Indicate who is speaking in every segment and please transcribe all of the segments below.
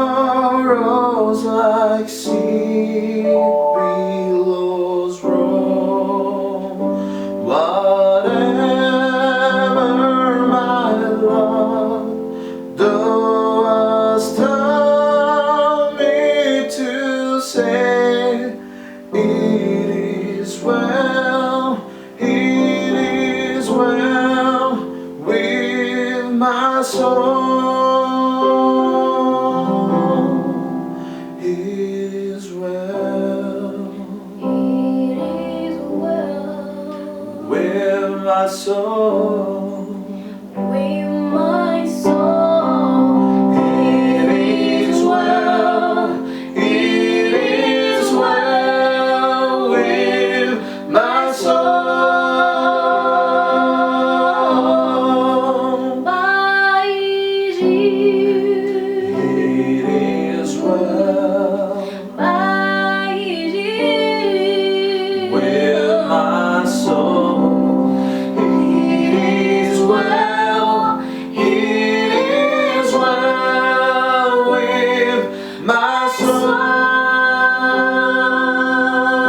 Speaker 1: sorrows like sea billows roll. Whatever my lot does tell me to say, it is well, it is well with my soul. It is well, with my soul.
Speaker 2: With my soul,
Speaker 1: It is well, it is well with my soul.
Speaker 2: by you,
Speaker 1: It is well
Speaker 2: by you,
Speaker 1: with my soul. It is well, it is well with my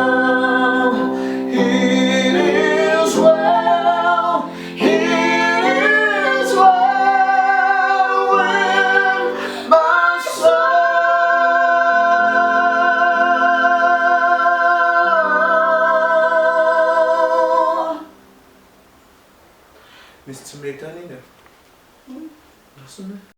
Speaker 1: soul. It is well, it is well with my soul. Mr. Magdalena. Nasıl mı?